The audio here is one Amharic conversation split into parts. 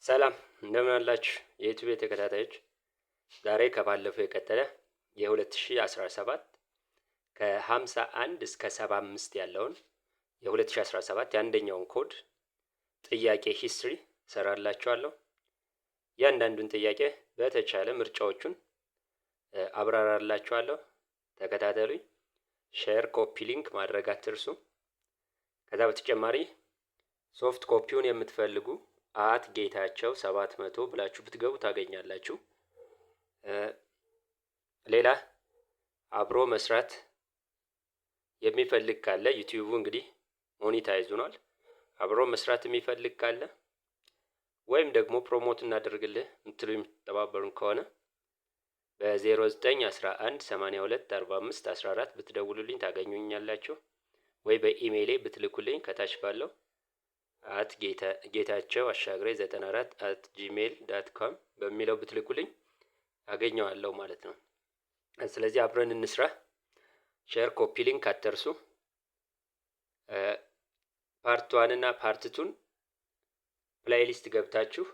ሰላም እንደምን አላችሁ የዩቲዩብ ተከታታዮች። ዛሬ ከባለፈው የቀጠለ የ2017 ከ51 እስከ 75 ያለውን የ2017 የአንደኛውን ኮድ ጥያቄ ሂስትሪ ሰራላችኋለሁ። እያንዳንዱን ጥያቄ በተቻለ ምርጫዎቹን አብራራላችኋለሁ። ተከታተሉኝ። ሼር፣ ኮፒ ሊንክ ማድረግ አትርሱ። ከዛ በተጨማሪ ሶፍት ኮፒውን የምትፈልጉ ጌታቸው 700 ብላችሁ ብትገቡ ታገኛላችሁ። ሌላ አብሮ መስራት የሚፈልግ ካለ ዩቲዩቡ እንግዲህ ሞኒታይዝ ሆኗል። አብሮ መስራት የሚፈልግ ካለ ወይም ደግሞ ፕሮሞት እናደርግልህ ምትሉ የምትተባበሩን ከሆነ በ0911824514 ብትደውሉልኝ ታገኙኛላችሁ። ወይ በኢሜይሌ ብትልኩልኝ ከታች ባለው ጌታቸው አሻግሬ 94 @gmail.com በሚለው ብትልኩልኝ አገኘዋለሁ ማለት ነው። ስለዚህ አብረን እንስራ። ሼር፣ ኮፒ ሊንክ አትርሱ። ፓርት 1 እና ፓርት 2 ፕሌይሊስት ገብታችሁ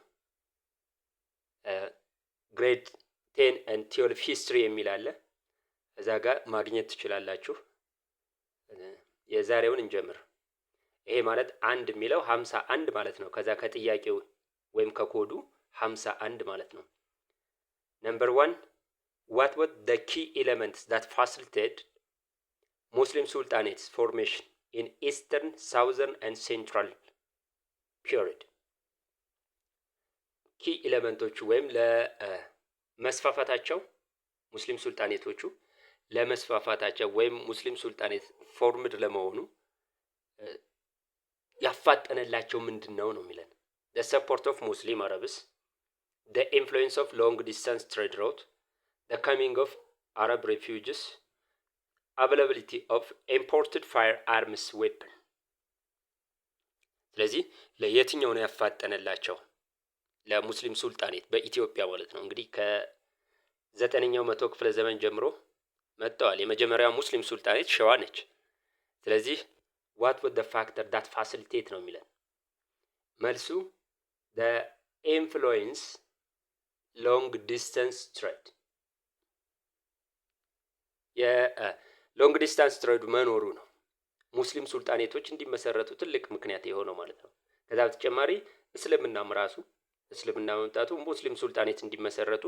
ግሬድ 10 and 12 ሂስትሪ የሚል አለ። እዛ ጋር ማግኘት ትችላላችሁ። የዛሬውን እንጀምር። ይሄ ማለት አንድ የሚለው 51 ማለት ነው። ከዛ ከጥያቄው ወይም ከኮዱ 51 ማለት ነው። ነምበር 1 what were the key elements that facilitated Muslim sultanates formation in eastern, southern and central period? ኪ ኤሌመንቶቹ ወይም ለመስፋፋታቸው ሙስሊም ሱልጣኔቶቹ ለመስፋፋታቸው ወይም ሙስሊም ሱልጣኔት ፎርምድ ለመሆኑ ያፋጠነላቸው ምንድነው ነው የሚለን። the support of Muslim Arabs, the influence of long distance trade route, the coming of Arab refugees, availability of imported firearms weapon። ስለዚህ ለየትኛው ነው ያፋጠነላቸው? ለሙስሊም ሱልጣኔት በኢትዮጵያ ማለት ነው። እንግዲህ ከ9ኛው መቶ ክፍለ ዘመን ጀምሮ መጥተዋል። የመጀመሪያው ሙስሊም ሱልጣኔት ሸዋ ነች። ስለዚህ what was the factor that facilitate ነው የሚለን። መልሱ the influence long distance trade፣ የሎንግ ዲስታንስ ትሬድ መኖሩ ነው ሙስሊም ሱልጣኔቶች እንዲመሰረቱ ትልቅ ምክንያት የሆነው ማለት ነው። ከዛ በተጨማሪ እስልምናም ራሱ እስልምና መምጣቱ ሙስሊም ሱልጣኔት እንዲመሰረቱ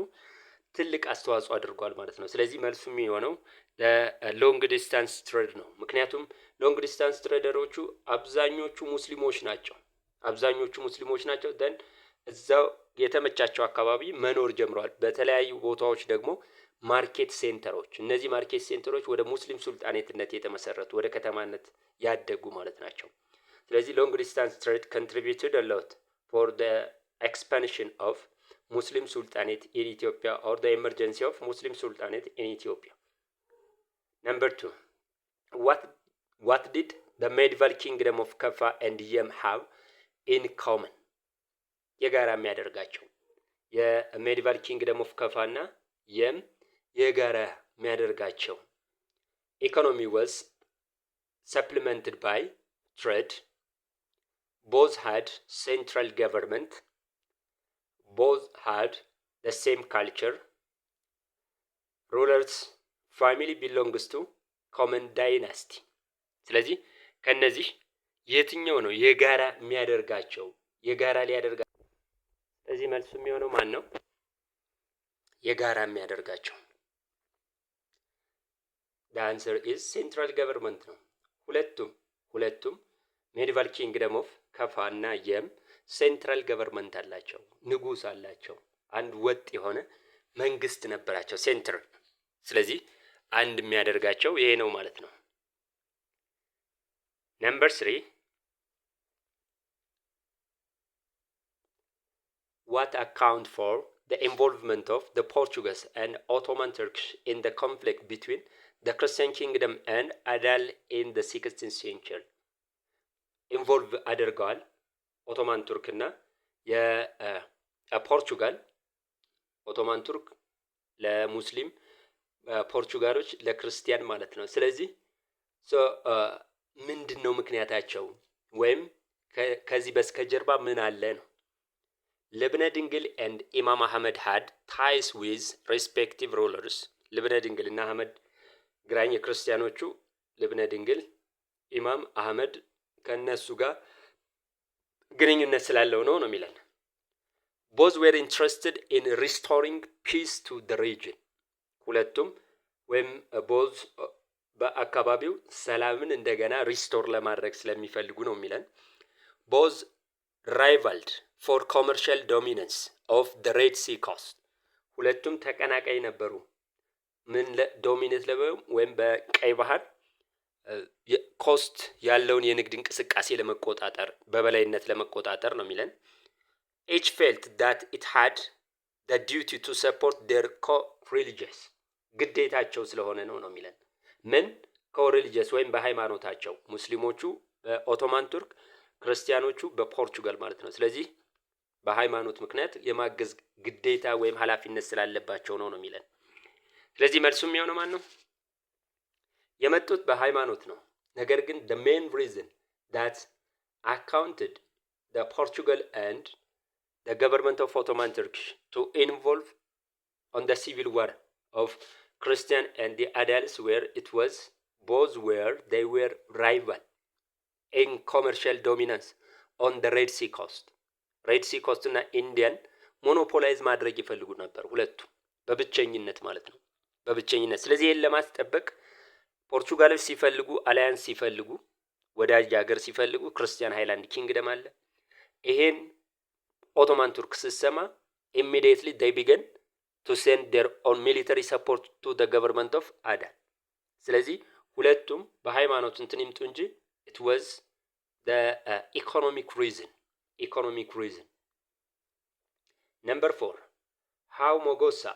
ትልቅ አስተዋጽኦ አድርጓል ማለት ነው። ስለዚህ መልሱ የሚሆነው ለሎንግ ዲስታንስ ትሬድ ነው። ምክንያቱም ሎንግ ዲስታንስ ትሬደሮቹ አብዛኞቹ ሙስሊሞች ናቸው። ደን እዛው የተመቻቸው አካባቢ መኖር ጀምረዋል። በተለያዩ ቦታዎች ደግሞ ማርኬት ሴንተሮች፣ እነዚህ ማርኬት ሴንተሮች ወደ ሙስሊም ሱልጣኔትነት የተመሰረቱ ወደ ከተማነት ያደጉ ማለት ናቸው። ስለዚህ ሎንግ ዲስታንስ ትሬድ contributed a lot for the expansion of Muslim Sultanate in Ethiopia or the emergency of Muslim Sultanate in Ethiopia. Number 2, what did the medieval kingdom of Kaffa and Yem have in common? የጋራ የሚያደርጋቸው የሜዲቫል ኪንግደም ኦፍ ከፋ እና የም የጋራ የሚያደርጋቸው ኢኮኖሚ was supplemented by trade, both had central government, both had the same culture, rulers family belongs to common dynasty። ስለዚህ ከነዚህ የትኛው ነው የጋራ የሚያደርጋቸው? የጋራ ሊያደርጋቸው። ስለዚህ መልሱ የሚሆነው ማን ነው? የጋራ የሚያደርጋቸው። the answer is central government ነው። ሁለቱም ሜዲቫል ኪንግደም ኦፍ ከፋ እና የም ሴንትራል ገቨርንመንት አላቸው፣ ንጉስ አላቸው፣ አንድ ወጥ የሆነ መንግስት ነበራቸው ሴንትር። ስለዚህ አንድ የሚያደርጋቸው ይሄ ነው ማለት ነው። ነምበር 3 what account for the involvement of the Portuguese and Ottoman Turks in the conflict between the Christian kingdom and Adal in the 16th century? ኢንቮልቭ አድርገዋል ኦቶማን ቱርክ እና የፖርቹጋል። ኦቶማን ቱርክ ለሙስሊም፣ ፖርቹጋሎች ለክርስቲያን ማለት ነው። ስለዚህ ምንድነው ምክንያታቸው ወይም ከዚህ በስተጀርባ ምን አለ ነው? ልብነ ድንግል and Imam Ahmed had ties with respective rulers ልብነ ድንግል እና አህመድ ግራኝ ክርስቲያኖቹ ልብነ ድንግል ኢማም አህመድ ከነሱ ጋር ግንኙነት ስላለው ነው የሚለን። both were interested in restoring peace to the region ሁለቱም ወይም both በአካባቢው ሰላምን እንደገና ሪስቶር ለማድረግ ስለሚፈልጉ ነው የሚለን። both rivaled for commercial dominance of the Red Sea coast ሁለቱም ተቀናቃይ ነበሩ ምን ዶሚኔት ለበው ወይም በቀይ ባህር ኮስት ያለውን የንግድ እንቅስቃሴ ለመቆጣጠር በበላይነት ለመቆጣጠር ነው የሚለን። each felt that it had the duty to support their co-religious ግዴታቸው ስለሆነ ነው የሚለን። ምን co-religious ወይም በሃይማኖታቸው ሙስሊሞቹ በኦቶማን ቱርክ ክርስቲያኖቹ በፖርቹጋል ማለት ነው። ስለዚህ በሃይማኖት ምክንያት የማገዝ ግዴታ ወይም ኃላፊነት ስላለባቸው ነው የሚለን። ስለዚህ መልሱ የሚሆነው ማን ነው? የመጡት በሃይማኖት ነው። ነገር ግን the main reason that accounted the Portugal and the government of Ottoman Turkish to involve on the civil war of Christian and the adults where it was both where they were rival in commercial dominance on the Red Sea coast Red Sea coast እና ኢንዲያን ሞኖፖላይዝ ማድረግ ይፈልጉ ነበር ሁለቱ በብቸኝነት ማለት ነው በብቸኝነት። ስለዚህ ይሄን ለማስጠበቅ ፖርቹጋሎች ሲፈልጉ አላያንስ ሲፈልጉ ወዳጅ ሀገር ሲፈልጉ ክርስቲያን ሃይላንድ ኪንግደም አለ። ይሄን ኦቶማን ቱርክ ሲሰማ immediately they began to send their own military support to the government of Aden ስለዚህ ሁለቱም በሃይማኖት እንትን ይምጡ እንጂ it was the economic reason. Number 4 how Mogosa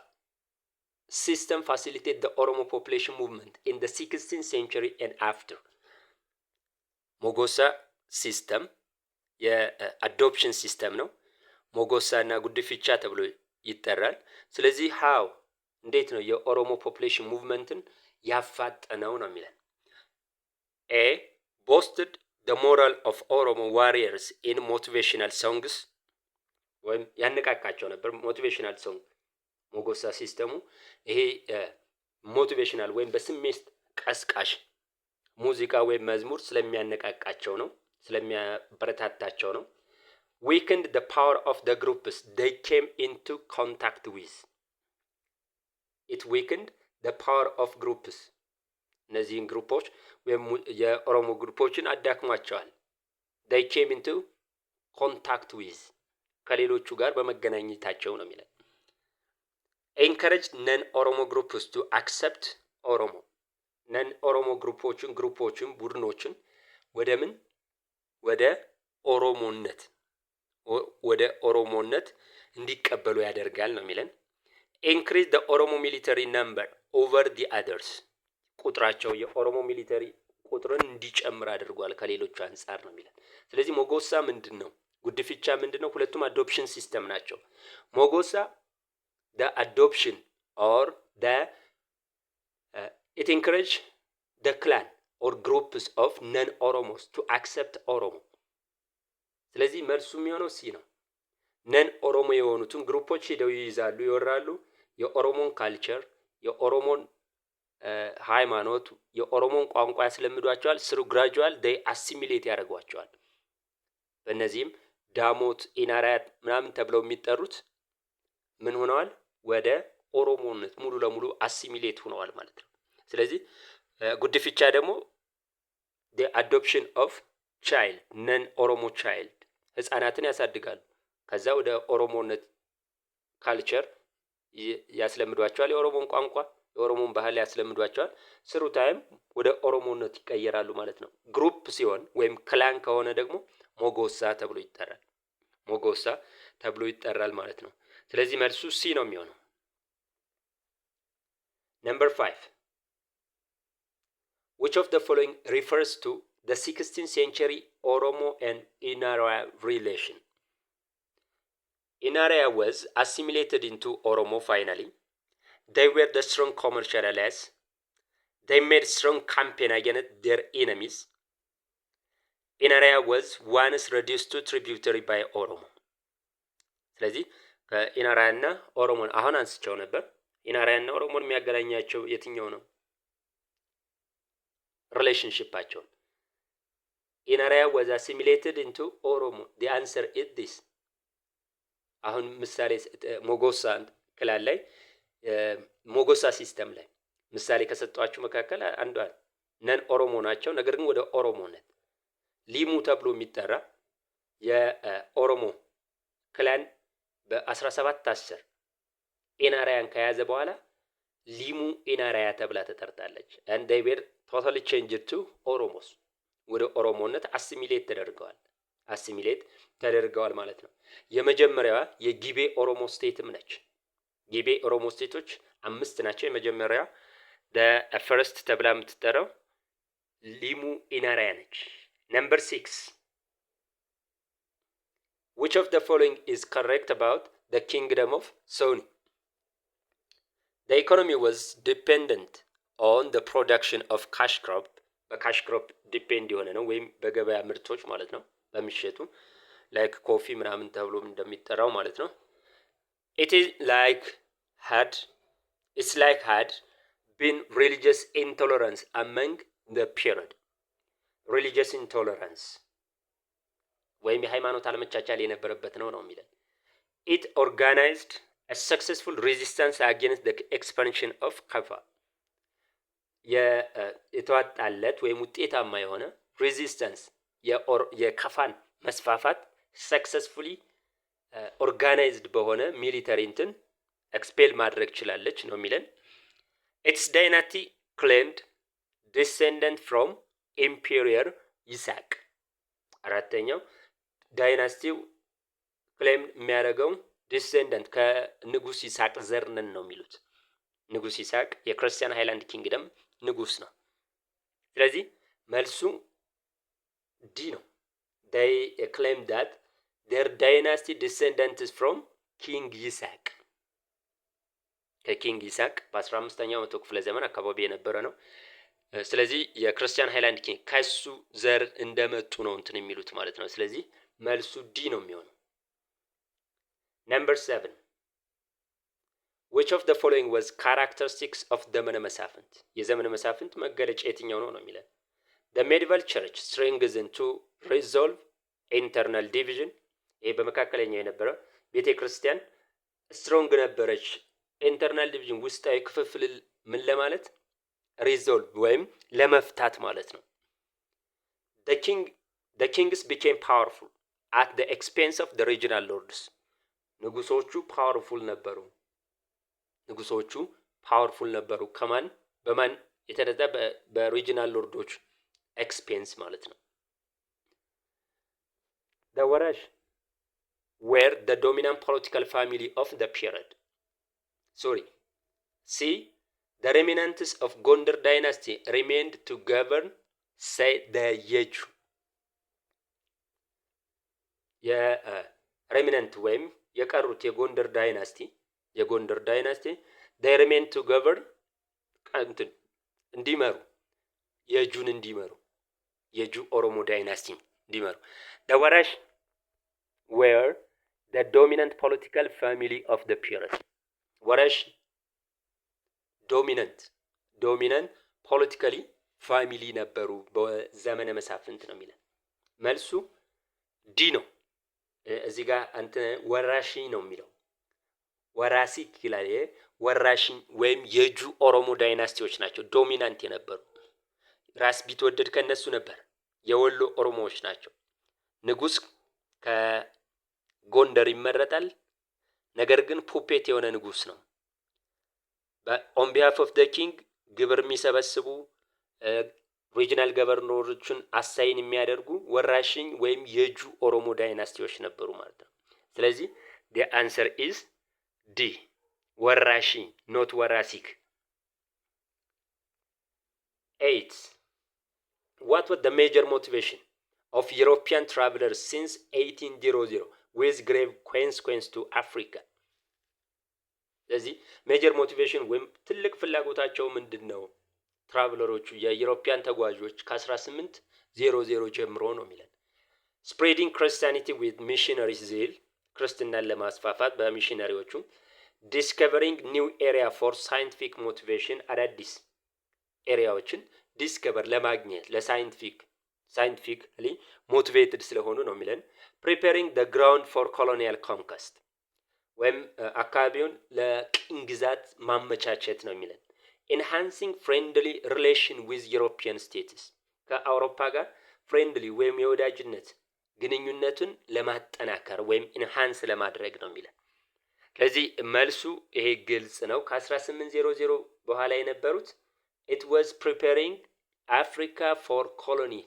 system facilitated the Oromo population movement in the 16th century and after ሞጎሳ ሲስተም የአዶፕሽን ሲስተም ነው። ሞጎሳ እና ጉድፍቻ ተብሎ ይጠራል። ስለዚህ how እንዴት ነው የኦሮሞ ፖፑሌሽን ሙቭመንትን ያፋጠነው ነው የሚለን። a boosted the moral of Oromo warriors in motivational songs ወይም ያነቃቃቸው ነበር ሞቲቬሽናል ሶንግ ሞጎሳ ሲስተሙ ይሄ ሞቲቬሽናል ወይም በስሜት ቀስቃሽ ሙዚቃ ወይም መዝሙር ስለሚያነቃቃቸው ነው ስለሚያበረታታቸው ነው። weakened the power of the groups they came into contact with it weakened the power of groups እነዚህን ግሩፖች ወይም የኦሮሞ ግሩፖችን አዳክሟቸዋል። they came into contact with ከሌሎቹ ጋር በመገናኘታቸው ነው የሚለው። encouraged non oromo groups to accept oromo non oromo ግሩፖችን ቡድኖችን ወደ ምን ወደ ኦሮሞነት እንዲቀበሉ ያደርጋል ነው የሚለን። increase the Oromo military number over the others ቁጥራቸው የኦሮሞ ሚሊተሪ ቁጥርን እንዲጨምር አድርጓል ከሌሎቹ አንፃር ነው የሚለን። ስለዚህ ሞጎሳ ምንድነው ጉድፍቻ ምንድነው? ሁለቱም አዶፕሽን ሲስተም ናቸው። ሞጎሳ the adoption or the it encourage the clan or groups of non oromos to accept oromo ስለዚህ መልሱ የሚሆነው ሲ ነው። ነን ኦሮሞ የሆኑትን ግሩፖች ሄደው ይይዛሉ ይወራሉ የኦሮሞን ካልቸር የኦሮሞን ሃይማኖት የኦሮሞን ቋንቋ ያስለምዷቸዋል ስሩ ግራጁዋል they assimilate ያደርጓቸዋል። በእነዚህም ዳሞት ኢናራያት ምናምን ተብለው የሚጠሩት ምን ሆነዋል ወደ ኦሮሞነት ሙሉ ለሙሉ አሲሚሌት ሆነዋል ማለት ነው። ስለዚህ ጉድፍቻ ደግሞ the adoption of child non oromo child ህፃናትን ያሳድጋሉ ከዛ ወደ ኦሮሞነት ካልቸር ያስለምዷቸዋል የኦሮሞን ቋንቋ የኦሮሞን ባህል ያስለምዷቸዋል ስሩ ታይም ወደ ኦሮሞነት ይቀየራሉ ማለት ነው። ግሩፕ ሲሆን ወይም ክላን ከሆነ ደግሞ ሞጎሳ ተብሎ ይጠራል ማለት ነው። ስለዚህ መልሱ ሲ ነው የሚሆነው። Number 5 which of the following refers to the 16th century Oromo and Inara relation? Inara was assimilated into Oromo finally. They were the strong commercial allies. They made strong campaign against their enemies. Inara was once reduced to tributary by Oromo. ስለዚህ ከኢናራያና ኦሮሞን አሁን አንስቸው ነበር። ኢናራያና ኦሮሞን የሚያገናኛቸው የትኛው ነው? ሪሌሽንሺፓቸው። ኢናራያ was assimilated into ኦሮሞ. the answer is this. አሁን ምሳሌ ሞጎሳ ክላል ላይ ሞጎሳ ሲስተም ላይ ምሳሌ ከሰጧችሁ መካከል አንዷ ነን ኦሮሞ ናቸው፣ ነገር ግን ወደ ኦሮሞነት ሊሙ ተብሎ የሚጠራ የኦሮሞ ክላን በ1710 ኢናራያን ከያዘ በኋላ ሊሙ ኢናራያ ተብላ ተጠርታለች። and they were totally changed to ኦሮሞስ፣ ወደ ኦሮሞነት አሲሚሌት ተደርገዋል ማለት ነው። የመጀመሪያዋ የጊቤ ኦሮሞ ስቴትም ነች። ጊቤ ኦሮሞ ስቴቶች 5 ናቸው። የመጀመሪያዋ the first ተብላ የምትጠራው ሊሙ ኢናራያ ነች። Number 6. Which of the following is correct about the kingdom of Soni? The economy was dependent on the production of cash crop. በካሽ ክሮፕ ዲፔንድ የሆነ ነው፣ ወይም በገበያ ምርቶች ማለት ነው፣ በሚሸጡ ላይክ ኮፊ ምናምን ተብሎ እንደሚጠራው ማለት ነው። It's like had been religious intolerance among the period. religious intolerance ወይም የሃይማኖት አለመቻቻል የነበረበት ነው የሚለው። It organized a successful resistance against the expansion of Kafa. የተዋጣለት ወይም ውጤታማ የሆነ ሬዚስተንስ የካፋን መስፋፋት ሰክሰስፉሊ ኦርጋናይዝድ በሆነ ሚሊተሪ እንትን ኤክስፔል ማድረግ ችላለች ነው የሚለን። Its dynasty claimed descendant from ኢምፔሪየር ይስሐቅ። አራተኛው ዳይናስቲው ክሌም የሚያደርገው ዲሴንደንት ከንጉስ ይስሐቅ ዘር ነን ነው የሚሉት። ንጉስ ይስሐቅ የክርስቲያን ሃይላንድ ኪንግደም ንጉስ ነው። ስለዚህ መልሱ ዲ ነው። they claim that their dynasty descendant is from king ይስሐቅ። ከኪንግ ይስሐቅ በ15ኛው መቶ ክፍለ ዘመን አካባቢ የነበረ ነው። ስለዚህ የክርስቲያን ሃይላንድ ኪንግ ከሱ ዘር እንደመጡ ነው እንትን የሚሉት ማለት ነው። ስለዚህ መልሱ ዲ ነው የሚሆነው። Number 7. Which of the following was characteristics of ዘመነ መሳፍንት? የዘመነ መሳፍንት መገለጫ የትኛው ነው የሚለው። The medieval church strengthened to resolve internal division. ይሄ በመካከለኛው የነበረ ቤተ ክርስቲያን ስትሮንግ ነበረች። ኢንተርናል ዲቪዥን ውስጣዊ ክፍፍል ምን ለማለት ሪዞልቭ ወይም ለመፍታት ማለት ነው። the kings became powerful at the expense of the regional lords. ንጉሶቹ ፓወርፉል ነበሩ ከማን በማን የተነሳ በሪጂናል ሎርዶች ኤክስፔንስ ማለት ነው። the ወራሽ were the dominant political family of the period. The remnants of Gondar dynasty remained to govern, say the Yeju. remnant ወይም የቀሩት የጎንደር ዳይናስቲ they remained to govern እንዲመሩ የጁ ኦሮሞ ዳይናስቲ እንዲመሩ። the ወራሽ were the dominant political family of the period. ወራሽ ዶሚናንት ፖለቲካሊ ፋሚሊ ነበሩ በዘመነ መሳፍንት ነው የሚለው። መልሱ ዲ ነው። እዚህ ጋር አንተ ወራሺ ነው የሚለው ወራሲ ይላል። ወራሺ ወይም የጁ ኦሮሞ ዳይናስቲዎች ናቸው ዶሚናንት የነበሩ። ራስ ቢትወደድ ከነሱ ነበር። የወሎ ኦሮሞዎች ናቸው። ንጉስ ከጎንደር ይመረጣል፣ ነገር ግን ፑፔት የሆነ ንጉስ ነው። on behalf of the king ግብር የሚሰበስቡ ሪጂናል ገቨርነሮችን አሳይን የሚያደርጉ ወራሽኝ ወይም የጁ ኦሮሞ ዳይናስቲዎች ነበሩ ማለት ነው። ስለዚህ the answer is D ወራሽኝ not ወራሲክ። 8. What was the major motivation of European travelers since 1800 with grave consequence to Africa? ስለዚህ ሜጀር ሞቲቬሽን ወይም ትልቅ ፍላጎታቸው ምንድነው? ትራቨለሮቹ የዩሮፒያን ተጓዦች ከ1800 ጀምሮ ነው የሚለን። spreading Christianity with missionary zeal ክርስትናን ለማስፋፋት በሚሽነሪዎቹ ዲስከቨሪንግ ኒው ኤሪያ ፎር ሳይንቲፊክ ሞቲቬሽን አዳዲስ ኤሪያዎችን ዲስከቨር ለማግኘት ለሳይንቲፊክሊ ሞቲቬትድ ስለሆኑ ነው የሚለን። ፕሪፔሪንግ the ground for colonial conquest ወይም አካባቢውን ለቅኝ ግዛት ማመቻቸት ነው የሚለን። ኢንሃንሲንግ ፍሬንድሊ ሪሌሽን ዊዝ ዩሮፒያን ስቴትስ ከአውሮፓ ጋር ፍሬንድሊ ወይም የወዳጅነት ግንኙነቱን ለማጠናከር ወይም ኢንሃንስ ለማድረግ ነው የሚለን። ስለዚህ መልሱ ይሄ ግልጽ ነው። ከ1800 በኋላ የነበሩት it was preparing Africa for colony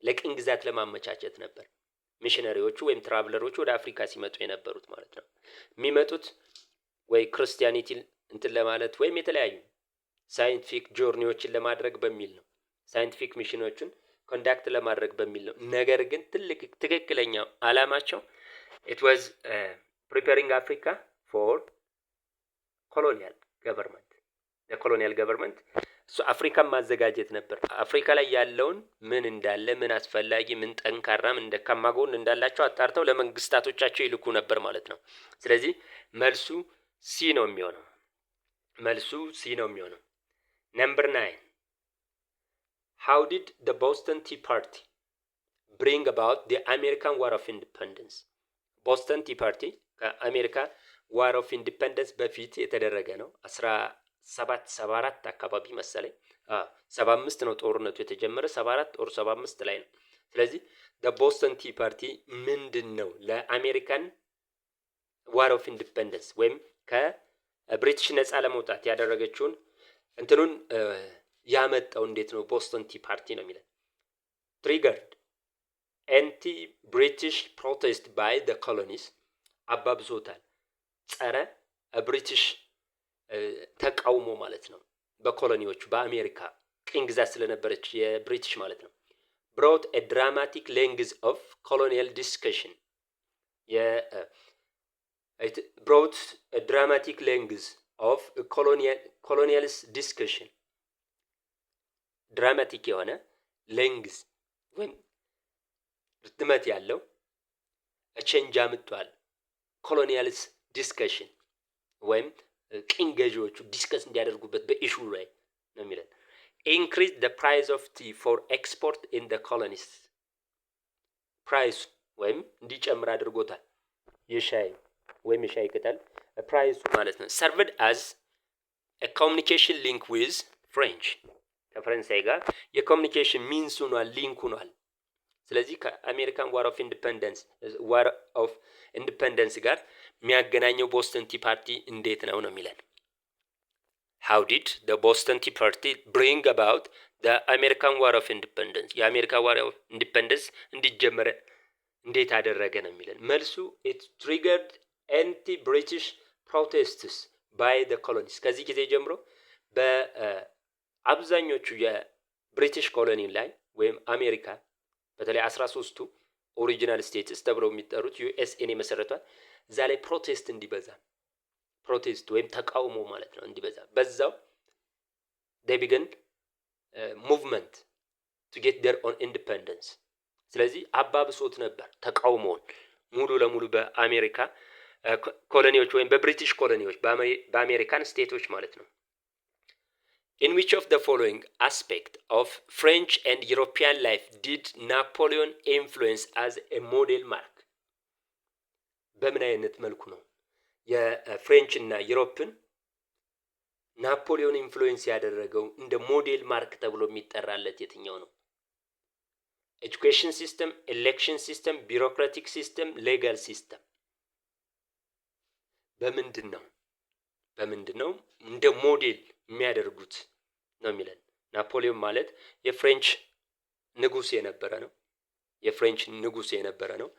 ለቅኝ ግዛት ለማመቻቸት ነበር ሚሽነሪዎቹ ወይም ትራቭለሮቹ ወደ አፍሪካ ሲመጡ የነበሩት ማለት ነው። የሚመጡት ወይ ክርስቲያኒቲ እንትን ለማለት ወይም የተለያዩ ሳይንቲፊክ ጆርኒዎችን ለማድረግ በሚል ነው። ሳይንቲፊክ ሚሽኖችን ኮንዳክት ለማድረግ በሚል ነው። ነገር ግን ትክክለኛው አላማቸው it was preparing Africa for colonial government ለኮሎኒያል ገቨርንመንት አፍሪካን ማዘጋጀት ነበር። አፍሪካ ላይ ያለውን ምን እንዳለ ምን አስፈላጊ ምን ጠንካራ ምን ደካማ ጎን እንዳላቸው አጣርተው ለመንግስታቶቻቸው ይልኩ ነበር ማለት ነው። ስለዚህ መልሱ ሲ ነው የሚሆነው። ነምበር 9 How did the Boston Tea Party bring about the American War of Independence? ቦስተን ቲ ፓርቲ ከአሜሪካ ዋር ኦፍ ኢንዲፔንደንስ በፊት የተደረገ ነው። 1774 አካባቢ መሰለኝ 75 ነው ጦርነቱ የተጀመረ 74 ኦር 75 ላይ ነው። ስለዚህ ቦስተን ቲ ፓርቲ ምንድነው ለአሜሪካን ዋር ኦፍ ኢንዲፔንደንስ ወይም ከብሪቲሽ ነፃ ለመውጣት ያደረገችውን እንትኑን ያመጣው እንዴት ነው? ቦስተን ቲ ፓርቲ ነው የሚለው ትሪገርድ ኤንቲ ብሪቲሽ ፕሮቴስት ባይ ዘ ኮሎኒስ አባብሶታል። ጸረ ብሪቲሽ ተቃውሞ ማለት ነው በኮሎኒዎቹ በአሜሪካ ቅኝ ግዛት ስለነበረች የብሪቲሽ ማለት ነው። brought a dramatic length of colonial discussion it brought a dramatic length of colonial discussion ድራማቲክ የሆነ ሌንግዝ ወይም ርዝመት ያለው ቼንጅ አምጥቷል። ኮሎኒያልስ ዲስከሽን ወይም ቅኝ ገዢዎቹ ዲስከስ እንዲያደርጉበት በኢሹ ላይ ነው የሚለን። ኢንክሪዝ the price of tea for export in the colonies ፕራይስ ወይም እንዲጨምር አድርጎታል። የሻይ ወይም የሻይ ቅጠል ፕራይሱ ማለት ነው። served as a communication link with French ከፈረንሳይ ጋር የኮሚኒኬሽን ሚንስ ሆኗል፣ ሊንክ ሆኗል። ስለዚህ ከአሜሪካን ዋር ኦፍ ኢንዲፔንደንስ ጋር የሚያገናኘው ቦስተን ቲ ፓርቲ እንዴት ነው የሚለን። how did the Boston Tea Party bring about the American War of Independence የአሜሪካ ዋር ኦፍ ኢንዲፔንደንስ እንዲጀመር እንዴት አደረገ ነው የሚለን። መልሱ it triggered anti-British protests by the colonies ከዚህ ጊዜ ጀምሮ በአብዛኞቹ የብሪቲሽ ኮሎኒ ላይ ወይም አሜሪካ በተለይ 13ቱ ኦሪጂናል ስቴትስ ተብለው የሚጠሩት ዩኤስኤን መሰረቷል። እዛ ላይ ፕሮቴስት ወይም ተቃውሞ ማለት ነው እንዲበዛ በዛው they began movement to get their own independence ስለዚህ አባብሶት ነበር ተቃውሞውን ሙሉ ለሙሉ በአሜሪካ ኮሎኒዎች ወይም በብሪቲሽ ኮሎኒዎች በአሜሪካን ስቴቶች ማለት ነው። In which of the following aspect of French and European life did Napoleon influence as a model mark? በምን አይነት መልኩ ነው የፍሬንች እና ዩሮፕን ናፖሊዮን ኢንፍሉዌንስ ያደረገው እንደ ሞዴል ማርክ ተብሎ የሚጠራለት የትኛው ነው? ኤጁኬሽን ሲስተም፣ ኤሌክሽን ሲስተም፣ ቢሮክራቲክ ሲስተም፣ ሌጋል ሲስተም በምንድን ነው እንደ ሞዴል የሚያደርጉት ነው የሚለን። ናፖሊዮን ማለት የፍሬንች ንጉስ የነበረ ነው።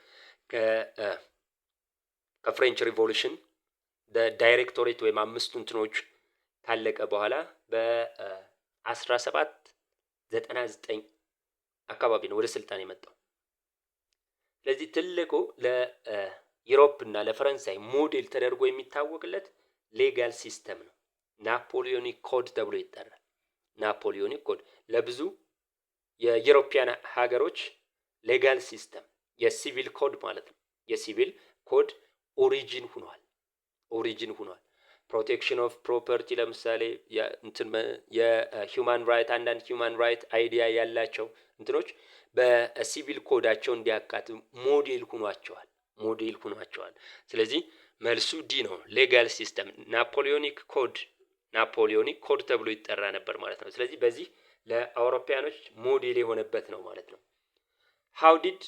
ከፍሬንች ሪቮሉሽን ዳይሬክቶሬት ወይም አምስቱ እንትኖች ካለቀ በኋላ በ1799 አካባቢ ነው ወደ ስልጣን የመጣው። ስለዚህ ትልቁ ለዩሮፕ እና ለፈረንሳይ ሞዴል ተደርጎ የሚታወቅለት ሌጋል ሲስተም ነው። ናፖሊዮኒክ ኮድ ተብሎ ይጠራል። ናፖሊዮኒክ ኮድ ለብዙ የዩሮፒያን ሀገሮች ሌጋል ሲስተም የሲቪል ኮድ ማለት ነው። የሲቪል ኮድ ኦሪጂን ሆኗል። ፕሮቴክሽን ኦፍ ፕሮፐርቲ ለምሳሌ የሂውማን ራይት አንዳንድ ሂውማን ራይት አይዲያ ያላቸው እንትኖች በሲቪል ኮዳቸው እንዲያካትቱ ሞዴል ሆኗቸዋል። ስለዚህ መልሱ ዲ ነው። ሌጋል ሲስተም ናፖሊዮኒክ ኮድ ተብሎ ይጠራ ነበር ማለት ነው። ስለዚህ በዚህ ለአውሮፓያኖች ሞዴል የሆነበት ነው ማለት ነው። how did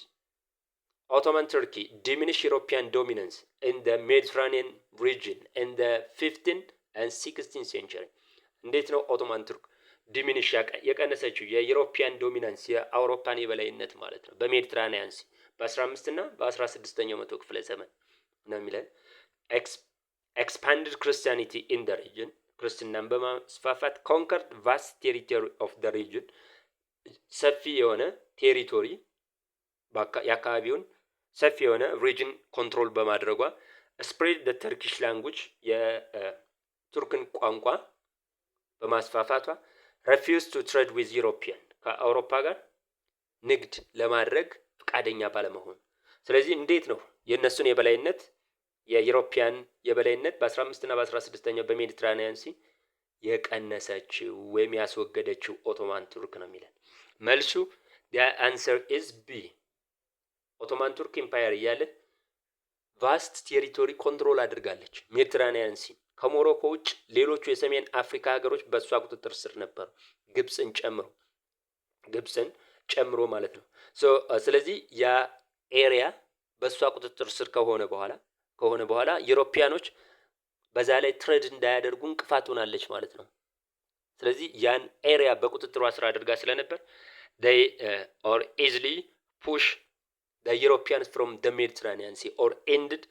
Ottoman Turkey diminish European dominance in the Mediterranean region in the 15th and 16th century? እንዴት ነው ኦቶማን ቱርክ ዲሚኒሽ የቀነሰችው የዩሮፒያን ዶሚናንስ የአውሮፓን የበላይነት ማለት ነው በሜዲትራኒያን ሲ በ15 እና በ16ኛው መቶ ክፍለ ዘመን ነው የሚለን። expanded Christianity in the region ክርስትናን በማስፋፋት conquered vast territory of the region ሰፊ የሆነ ቴሪቶሪ የአካባቢውን ሰፊ የሆነ ሪጅን ኮንትሮል በማድረጓ ስፕሬድ the Turkish language የቱርክን ቋንቋ በማስፋፋቷ refused to trade with European ከአውሮፓ ጋር ንግድ ለማድረግ ፈቃደኛ ባለመሆን። ስለዚህ እንዴት ነው የነሱን የበላይነት የዩሮፒያን የበላይነት በ15 እና በ16ኛው በሜዲትራኒያን ሲ የቀነሰችው ወይም ያስወገደችው ኦቶማን ቱርክ ነው የሚለን። መልሱ the answer is B። ኦቶማን ቱርክ ኢምፓየር እያለ ቫስት ቴሪቶሪ ኮንትሮል አድርጋለች ሜዲትራኒያን ሲ። ከሞሮኮ ውጭ ሌሎቹ የሰሜን አፍሪካ ሀገሮች በእሷ ቁጥጥር ስር ነበሩ፣ ግብፅን ጨምሮ ማለት ነው። ስለዚህ ያ ኤሪያ በእሷ ቁጥጥር ስር ከሆነ በኋላ ዩሮፒያኖች በዛ ላይ ትሬድ እንዳያደርጉ እንቅፋት ሆናለች ማለት ነው። ስለዚህ ያን ኤሪያ በቁጥጥሯ ስር አድርጋ ስለነበር they or easily push the Europeans from the Mediterranean Sea or ended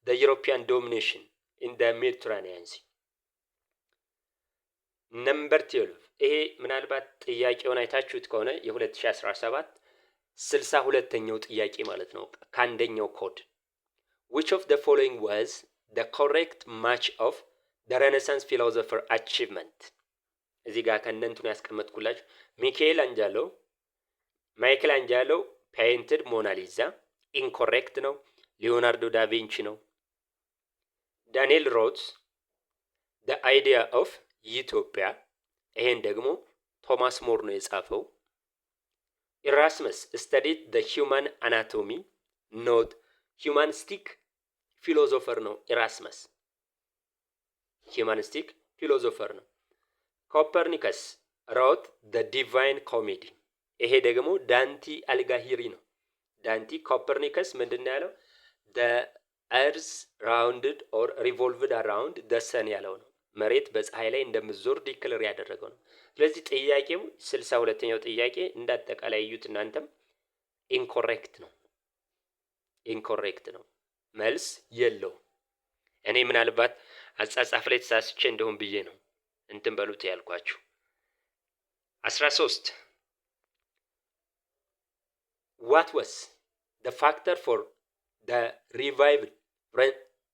the European domination in the Mediterranean Sea። ነምበር 12 ይሄ ምናልባት ጥያቄውን አይታችሁት ከሆነ የ2017 62ኛው ጥያቄ ማለት ነው ከአንደኛው ኮድ which of the following was the correct match of the Renaissance philosopher achievement? እዚህ ጋር ከእነንቱን ያስቀመጥኩላችሁ ማይክል አንጃሎ ፔይንትድ ሞናሊዛ ኢንኮሬክት ነው። ሊዮናርዶ ዳቪንቺ ነው። ዳንኤል ሮድስ the idea of ኢትዮጵያ ይሄን ደግሞ ቶማስ ሞር ነው የጻፈው። ኢራስመስ studied the human anatomy not humanistic ፊሎዞፈር ነው ኢራስመስ ሂዩማኒስቲክ ፊሎዞፈር ነው። ኮፐርኒከስ wrote the divine comedy ይሄ ደግሞ ዳንቲ አልጋሂሪ ነው። ዳንቲ ኮፐርኒከስ ምንድነው ያለው? the earth rounded or revolved around the sun ያለው ነው። መሬት በፀሐይ ላይ እንደምትዞር ዲክለር ያደረገው ነው። ስለዚህ ጥያቄው 62ኛው ጥያቄ እንዳጠቃላይ እዩት እናንተም ኢንኮሬክት ነው። መልስ የለውም። እኔ ምናልባት አጻጻፍ ላይ ተሳስቼ እንደሆን ብዬ ነው እንትን በሉት ያልኳችሁ። 13 what was the factor for the revived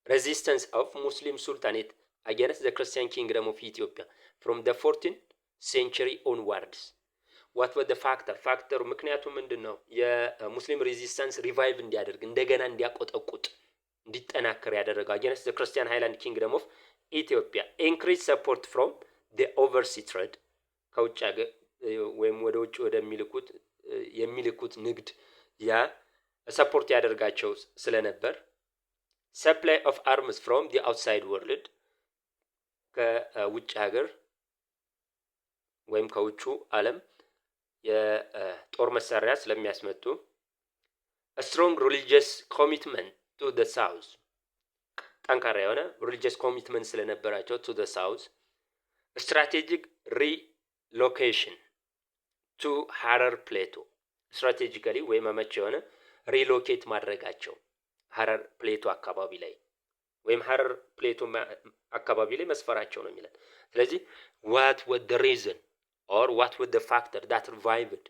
resistance of Muslim Sultanate against the Christian kingdom of Ethiopia from the 14th century onwards? what was the factor ምክንያቱ ምንድነው? የሙስሊም ሬዚስታንስ ሪቫይቭ እንዲያደርግ እንደገና እንዲያቆጠቁጥ እንዲጠናከር ያደረገው against the Christian Highland Kingdom of Ethiopia increased support from the overseas trade ከውጭ ሀገር ወይም ወደ ውጭ የሚልኩት ንግድ ያ ሰፖርት ያደርጋቸው ስለነበር supply of arms from the outside world ከውጭ ሀገር ወይም ከውጩ ዓለም የጦር መሳሪያ ስለሚያስመጡ a strong religious commitment to the south ጠንካራ የሆነ religious commitment ስለነበራቸው to the south strategic relocation to Harar Plateau strategically ወይም አመቺ የሆነ ሪሎኬት ማድረጋቸው ሀረር ፕሌቶ አካባቢ ላይ ወይም ሀረር ፕሌቶ አካባቢ ላይ መስፈራቸው ነው የሚለን። ስለዚህ what was the reason or what was the factor that revived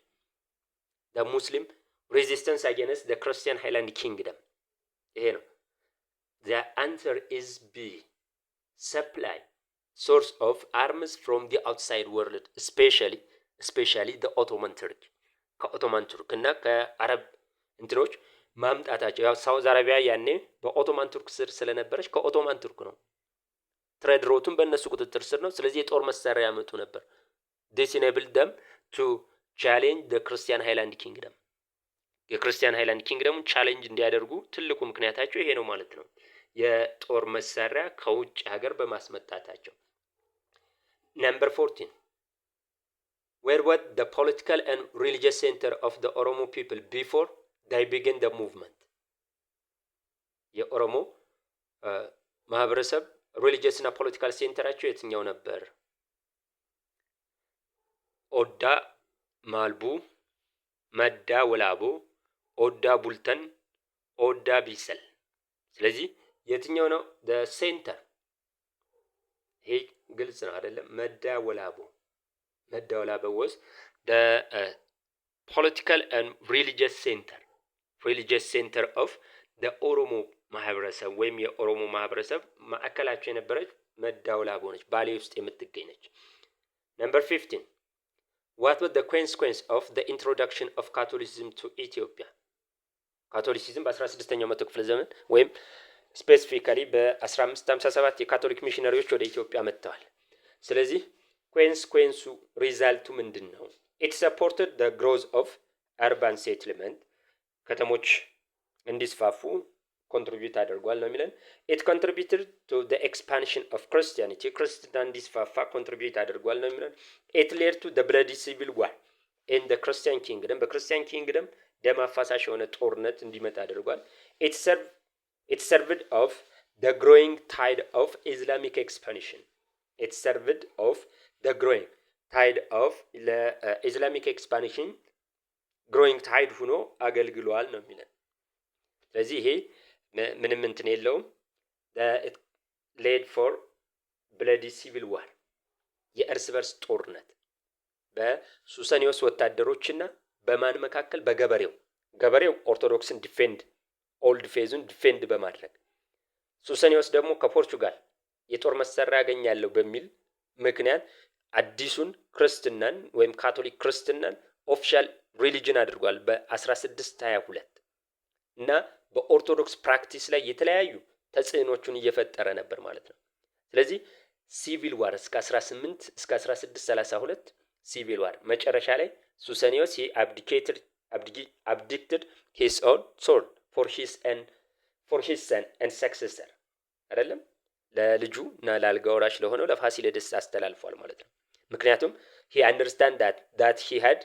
the Muslim resistance against the Christian Highland Kingdom? ይሄ ነው። The answer is B. Supply source of arms from the outside world especially the Ottoman Turk ከኦቶማን ቱርክ እና ከአረብ እንትኖች ማምጣታቸው ያው ሳውዝ አረቢያ ያኔ በኦቶማን ቱርክ ስር ስለነበረች ከኦቶማን ቱርክ ነው። ትሬድ ሮቱን በእነሱ ቁጥጥር ስር ነው። ስለዚህ የጦር መሳሪያ ያመጡ ነበር። this enabled them to challenge the Christian Highland Kingdom የክርስቲያን ሃይላንድ ኪንግደሙን ቻሌንጅ እንዲያደርጉ ትልቁ ምክንያታቸው ይሄ ነው ማለት ነው። የጦር መሳሪያ ከውጭ ሀገር በማስመጣታቸው። Number 14 where was the political and religious center of the Oromo people before they began the movement? የኦሮሞ ማህበረሰብ ሪሊጂየስ እና ፖለቲካል ሴንተራቸው የትኛው ነበር? ኦዳ ማልቡ፣ መዳ ወላቦ፣ ኦዳ ቡልተን፣ ኦዳ ቢሰል። ስለዚህ የትኛው ነው the center? ይሄ ግልጽ ነው አይደለም? መዳ ወላቦ was the political and religious center of the ኦሮሞ ማህበረሰብ ወይም የኦሮሞ ማህበረሰብ ማዕከላቸው የነበረች መዳ ወላቦ ነች፣ ባሌ ውስጥ የምትገኝ ነች። Number 15 what was the consequence of the introduction of Catholicism to Ethiopia? ካቶሊሲዝም በ16ኛው መቶ ክፍለ ዘመን ወይም ስፔሲፊካሊ በ1557 የካቶሊክ ሚሽነሪዎች ወደ ኢትዮጵያ መጥተዋል። ስለዚህ ኮንሲኩዌንሱ ሪዛልቱ ምንድነው? it supported the growth of urban settlement ከተሞች እንዲስፋፉ ኮንትሪቢዩት አድርጓል ነው የሚለን። it contributed to the expansion of Christianity ክርስትና እንዲስፋፋ ኮንትሪቢዩት አድርጓል ነው የሚለን። it led to the bloody civil war in the Christian kingdom በክርስቲያን ኪንግደም ደም አፋሳሽ የሆነ ጦርነት እንዲመጣ አድርጓል። it served of the growing tide of Islamic expansion it served of the growing tide of Islamic expansion growing tide ሆኖ አገልግሏል ነው የሚለን። ስለዚህ ይሄ ምንም እንትን የለውም። it led for bloody civil war የእርስ በርስ ጦርነት በሱሰኒዮስ ወታደሮችና በማን መካከል? ገበሬው ኦርቶዶክስን ዲፌንድ ኦልድ ፌዙን ዲፌንድ በማድረግ ሱሰኒዮስ ደግሞ ከፖርቹጋል የጦር መሳሪያ ያገኛለሁ በሚል ምክንያት አዲሱን ክርስትናን ወይም ካቶሊክ ክርስትናን ኦፊሻል ሪሊጅን አድርጓል በ1622 እና በኦርቶዶክስ ፕራክቲስ ላይ የተለያዩ ተጽዕኖቹን እየፈጠረ ነበር ማለት ነው። ስለዚህ ሲቪል ዋር እስከ 1632 ሲቪል ዋር መጨረሻ ላይ ሱሰኒዮስ abdicated his own sword for his son and successor አይደለም ለልጁ እና ለአልጋ ወራሽ ለሆነው ለፋሲለደስ አስተላልፏል ማለት ነው። ምክንያቱም he understand that he had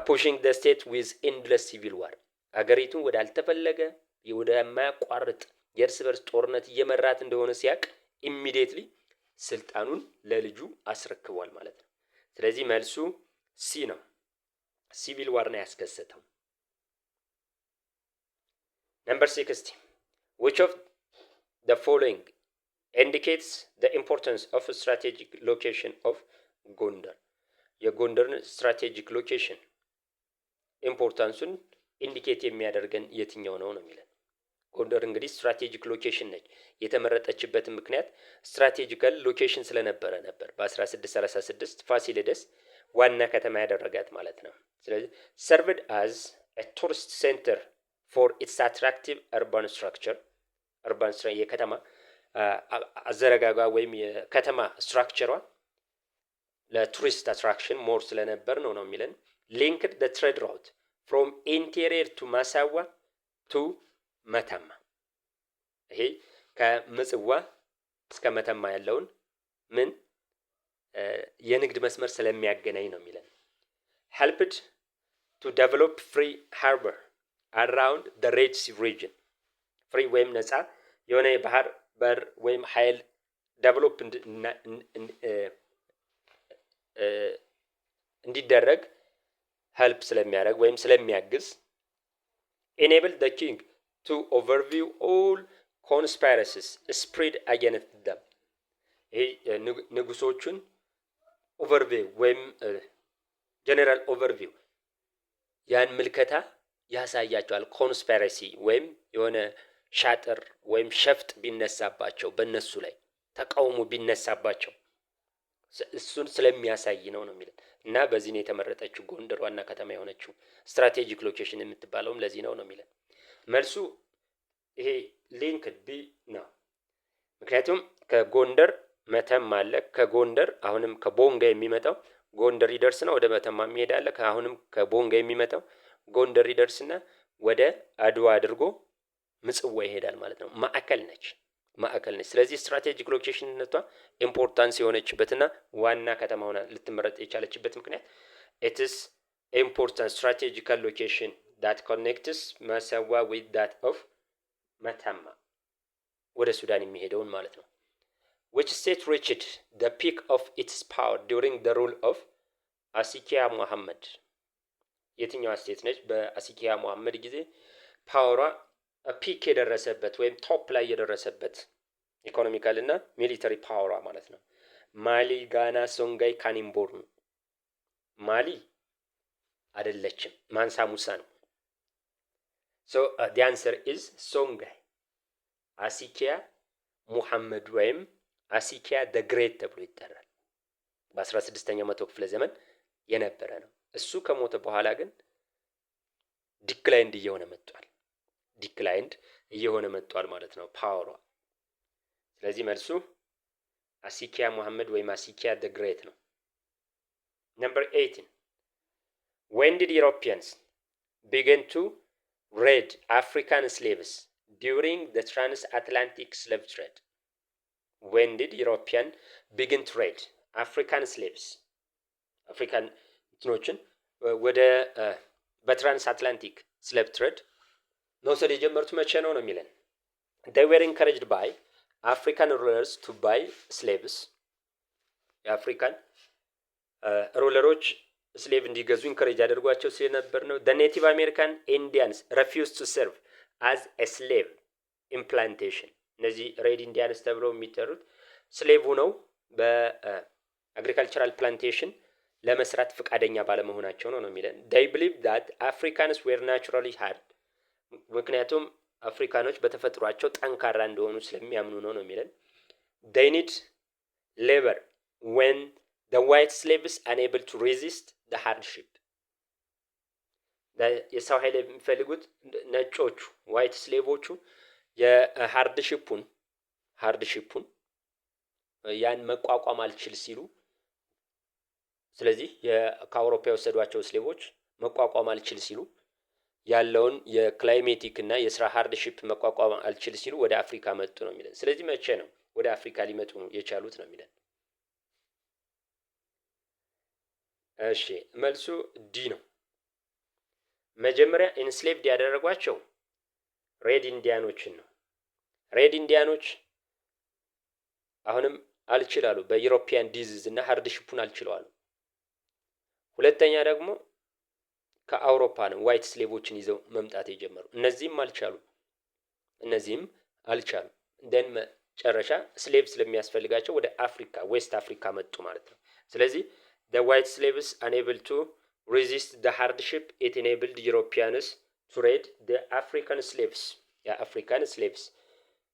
pushing the state with endless civil war አገሪቱን ወደ አልተፈለገ ወደ የማያቋርጥ የእርስ በርስ ጦርነት እየመራት እንደሆነ ሲያቅ ኢሚዲየትሊ ስልጣኑን ለልጁ አስረክቧል ማለት ነው። ስለዚህ መልሱ ሲ ነው። ሲቪል ዋር ነው ያስከሰተው። Number 60 which of the following indicates the importance of a strategic location of ጎንደር? የጎንደርን ስትራቴጂክ ሎኬሽን ኢምፖርታንሱን ኢንዲኬት የሚያደርገን የትኛው ነው የሚለን። ጎንደር እንግዲህ ስትራቴጂክ ሎኬሽን ነች። የተመረጠችበት ምክንያት ስትራቴጂካል ሎኬሽን ስለነበረ ነበር። በ1636 ፋሲለደስ ዋና ከተማ ያደረጋት ማለት ነው። ስለዚህ served as a tourist center for its attractive urban structure የከተማ አዘረጋጋ ወይም የከተማ ስትራክቸሯ ለቱሪስት አትራክሽን ሞር ስለነበር ነው የሚለን። linked the trade route from interior to ማሳዋ to መተማ ይሄ ከምጽዋ እስከ መተማ ያለውን ምን የንግድ መስመር ስለሚያገናኝ ነው የሚለን። helped to develop free harbor around the Red Sea region free ወይም ነፃ የሆነ የባህር በር ወይም ኃይል ዴቨሎፕ እንዲደረግ help ስለሚያደርግ ወይም ስለሚያግዝ enable the king to overview all conspiracies spread against them ይሄ ንጉሶቹን ኦቨርቪው ወይም ጀነራል ኦቨርቪው ያን ምልከታ ያሳያቸዋል። ኮንስፓይረሲ ወይም የሆነ ሻጥር ወይም ሸፍጥ ቢነሳባቸው በእነሱ ላይ ተቃውሞ ቢነሳባቸው እሱን ስለሚያሳይ ነው የሚለን እና በዚህ ነው የተመረጠችው ጎንደር ዋና ከተማ የሆነችው ስትራቴጂክ ሎኬሽን የምትባለውም ለዚህ ነው የሚለን። መልሱ ይሄ ሊንክድ ቢ ነው። ምክንያቱም ከጎንደር መተማ አለ። ከጎንደር አሁንም ከቦንጋ የሚመጣው ጎንደር ይደርስና ወደ መተማ የሚሄድ አለ። አሁንም ከቦንጋ የሚመጣው ጎንደር ይደርስና ወደ አድዋ አድርጎ ምጽዋ ይሄዳል ማለት ነው። ማዕከል ነች። ስለዚህ ስትራቴጂክ ሎኬሽንነቷ ኢምፖርታንስ የሆነችበትና ዋና ከተማ ሆና ልትመረጥ የቻለችበት ምክንያት ኢትስ ኢምፖርታንት ስትራቴጂካል ሎኬሽን ዳት ኮኔክትስ መሰዋ ዊዝ ዳት ኦፍ መተማ ወደ ሱዳን የሚሄደውን ማለት ነው። which state reached the peak of its power during the rule of አሲኪያ ሙሐመድ? የትኛዋ ስቴት ነች በአሲኪያ ሙሐመድ ጊዜ ፓወሯ ፒክ የደረሰበት ወይም ቶፕ ላይ የደረሰበት ኢኮኖሚካል እና ሚሊተሪ ፓወሯ ማለት ነው? ማሊ፣ ጋና፣ ሶንጋይ፣ ካኒምቦርን። ማሊ አይደለችም፣ ማንሳ ሙሳ ነው። so the answer is ሶንጋይ። አሲኪያ ሙሐመድ ወይም አሲኪያ ደ ግሬት ተብሎ ይጠራል። በ16ኛው መቶ ክፍለ ዘመን የነበረ ነው። እሱ ከሞተ በኋላ ግን ዲክላይንድ እየሆነ መጥቷል ማለት ነው ፓወሯ። ስለዚህ መልሱ አሲኪያ ሙሐመድ ወይም አሲኪያ ደ ግሬት ነው። Number 18. When did Europeans begin to raid African slaves during the transatlantic slave trade? When did Europeans begin to raid African slaves? አፍሪካን እንትኖችን ወደ በትራንስአትላንቲክ ስሌቭ ትሬድ መውሰድ የጀመሩት መቼ ነው የሚለን? They were encouraged by African rulers to buy slaves. የአፍሪካን ሩለሮች ስሌቭ እንዲገዙ ኢንከሬጅ ያደርጓቸው ስለነበር ነው። The Native American Indians refused to serve as a slave in plantation. እነዚህ ሬድ ኢንዲያንስ ተብለው የሚጠሩት ስሌቭ ሆነው በአግሪካልቸራል ፕላንቴሽን ለመስራት ፈቃደኛ ባለመሆናቸው ነው የሚለን። They believe that Africans were naturally hard. ምክንያቱም አፍሪካኖች በተፈጥሯቸው ጠንካራ እንደሆኑ ስለሚያምኑ ነው የሚለን። They need labor when the white slaves unable to resist the hardship. የሰው ኃይል የሚፈልጉት ነጮቹ ዋይት ስሌቮቹ የሃርድሺፑን ያን መቋቋም አልችል ሲሉ፣ ስለዚህ ከአውሮፓ የወሰዷቸው ስሌቮች መቋቋም አልችል ሲሉ ያለውን የክላይሜቲክ እና የስራ ሃርድሺፕ መቋቋም አልችል ሲሉ ወደ አፍሪካ መጡ ነው የሚለን። ስለዚህ መቼ ነው ወደ አፍሪካ ሊመጡ የቻሉት ነው የሚለን። እሺ መልሱ ዲ ነው። መጀመሪያ ኢንስሌቭድ ያደረጓቸው ሬድ ኢንዲያኖችን ነው። ሬድ ኢንዲያኖች አሁንም አልችላሉ፣ በዩሮፒያን ዲዚዝ እና ሃርድሺፑን አልችለዋሉ። ሁለተኛ ደግሞ ከአውሮፓ ነው ዋይት ስሌቮችን ይዘው መምጣት የጀመሩ። እነዚህም አልቻሉ። እንደን መጨረሻ ስሌቭ ስለሚያስፈልጋቸው ወደ አፍሪካ ዌስት አፍሪካ መጡ ማለት ነው። ስለዚህ the white slaves unable to resist the hardship, it enabled Europeans to raid the African slaves. የአፍሪካን ስሌቭስ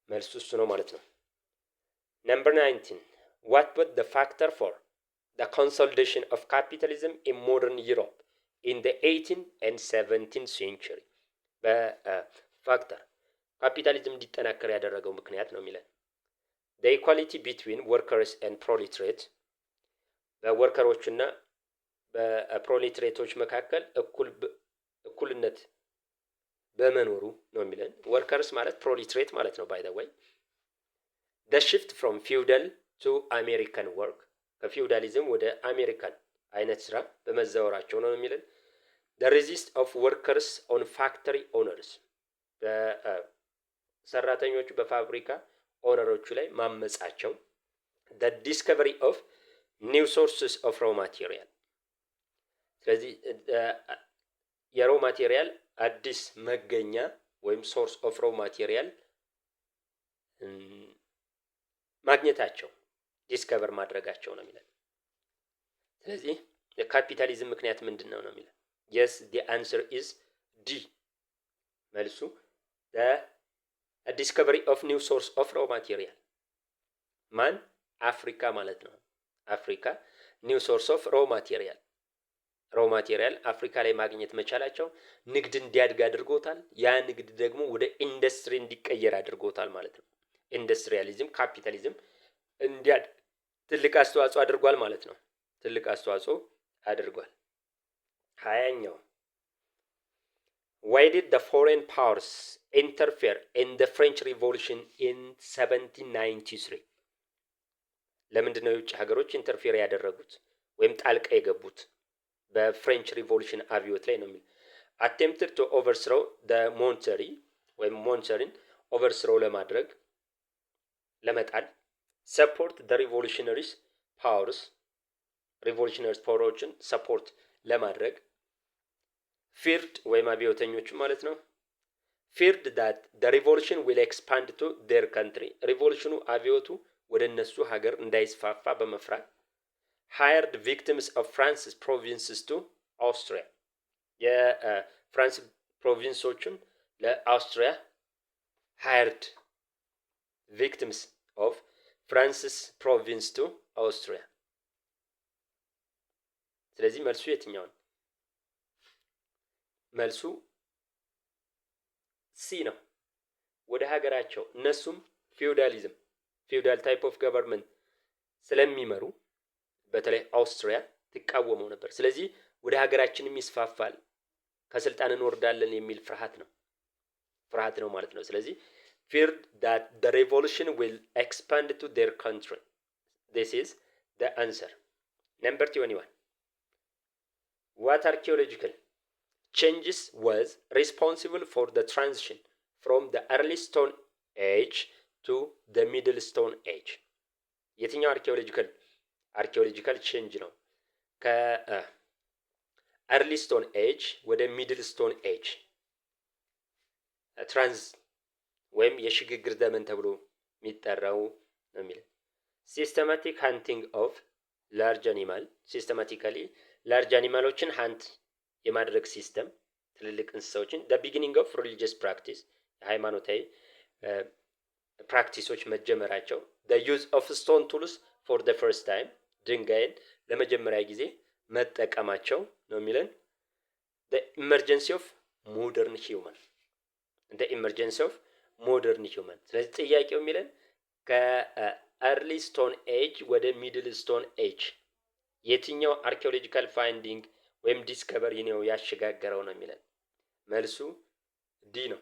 መልሱ እሱ ነው ማለት ነው። Number 19. What was the factor for the consolidation of capitalism in modern Europe in the 18th and 17th century? በፋክተር ካፒታሊዝም እንዲጠናከር ያደረገው ምክንያት ነው የሚለን። The equality between workers and proletariat. በወርከሮችና በፕሮሌታሪያቶች መካከል እኩልነት በመኖሩ ነው የሚለን። ወርከርስ ማለት ፕሮሌታሪያት ማለት ነው ባይ ዘ ወይ። the shift from feudal to American work, ከፊውዳሊዝም ወደ አሜሪካን አይነት ስራ በመዛወራቸው ነው የሚለን። the resist of workers on factory owners, በሰራተኞቹ በፋብሪካ ኦነሮቹ ላይ ማመጻቸው። the discovery of new sources of raw material, ስለዚህ የሮ ማቴሪያል አዲስ መገኛ ወይም ሶርስ ኦፍ ሮ ማቴሪያል ማግኘታቸው ዲስከቨር ማድረጋቸው ነው የሚለው። ስለዚህ የካፒታሊዝም ምክንያት ምንድነው ነው የሚለው። yes the answer is D። መልሱ the discovery of new source of raw material ማን አፍሪካ ማለት ነው። አፍሪካ ኒው ሶርስ ኦፍ ሮ ማቴሪያል ሮ ማቴሪያል አፍሪካ ላይ ማግኘት መቻላቸው ንግድ እንዲያድግ አድርጎታል። ያ ንግድ ደግሞ ወደ ኢንዱስትሪ እንዲቀየር አድርጎታል ማለት ነው። ኢንዱስትሪያሊዝም ካፒታሊዝም እንዲያድግ ትልቅ አስተዋጽኦ አድርጓል ማለት ነው። ትልቅ አስተዋጽኦ አድርጓል። 20ኛው Why did the foreign powers interfere in the French Revolution in 1793? ለምንድን ነው የውጭ ሀገሮች ኢንተርፌር ያደረጉት ወይም ጣልቃ የገቡት በፍሬንች ሪቮሉሽን አብዮት ላይ ነው የሚል attempted to overthrow the monarchy ወይም ሞንቸሪን ኦቨርስሮ ለማድረግ ለመጣል support the revolutionaries powers revolutionaries ፓወሮችን ሰፖርት ለማድረግ feared ወይም አብዮተኞቹ ማለት ነው feared that the revolution will expand to their country ሪቮሉሽኑ አብዮቱ ወደ እነሱ ሀገር እንዳይስፋፋ በመፍራት hired victims of France's provinces to Austria የፍራንስ ፕሮቪንሶችን ለአውስትሪያ hired victims of France's province to Austria ስለዚህ መልሱ የትኛው ነው? መልሱ ሲ ነው። ወደ ሀገራቸው እነሱም ፊውዳል ታይፕ ኦፍ ገቨርንመንት ስለሚመሩ በተለይ አውስትሪያ ትቃወመው ነበር። ስለዚህ ወደ ሀገራችንም ይስፋፋል ከስልጣን እንወርዳለን የሚል ፍርሃት ነው ማለት ነው። ስለዚህ feared that the revolution will expand to their country. This is the answer. Number 21. What archaeological changes was responsible for the transition from the early Stone Age to the Middle Stone Age? የትኛው አርኪኦሎጂካል ቼንጅ ነው ከኤርሊ ስቶን ኤጅ ወደ ሚድል ስቶን ኤጅ ትራንስ ወይም የሽግግር ዘመን ተብሎ የሚጠራው ነው የሚለው ሲስተማቲክ ሃንቲንግ ኦፍ ላርጅ አኒማል ሲስተማቲካሊ ላርጅ አኒማሎችን ሃንት የማድረግ ሲስተም ትልልቅ እንስሳዎችን the beginning of religious practice የሃይማኖታዊ ፕራክቲሶች መጀመራቸው the use of stone tools for the first time ድንጋይን ለመጀመሪያ ጊዜ መጠቀማቸው ነው የሚለን the emergency of modern human ስለዚህ ጥያቄው የሚለን ከኤርሊ ስቶን ኤጅ ወደ ሚድል ስቶን ኤጅ የትኛው አርኪኦሎጂካል ፋይንዲንግ ወይም ዲስከቨሪ ነው ያሸጋገረው ነው የሚለን መልሱ ዲ ነው።